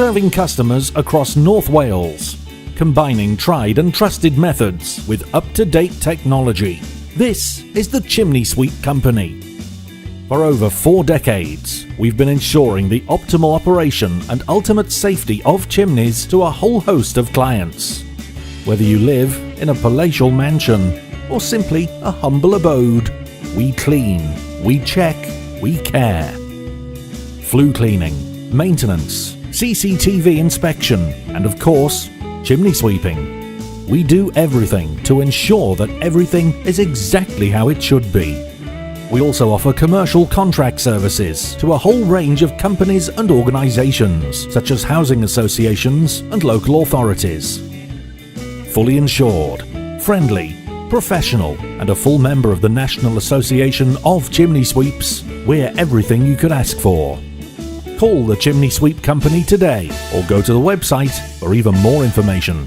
serving customers across North Wales, combining tried and trusted methods with up-to-date technology. This is the Chimney Sweep Company. For over 4 decades, we've been ensuring the optimal operation and ultimate safety of chimneys to a whole host of clients. Whether you live in a palatial mansion or simply a humble abode, we clean, we check, we care. Flue cleaning, maintenance, CCTV inspection, and of course, chimney sweeping. We do everything to ensure that everything is exactly how it should be. We also offer commercial contract services to a whole range of companies and organisations, such as housing associations and local authorities. Fully insured, friendly, professional, and a full member of the National Association of Chimney Sweeps, we're everything you could ask for. Call the Chimney Sweep Company today or go to the website for even more information.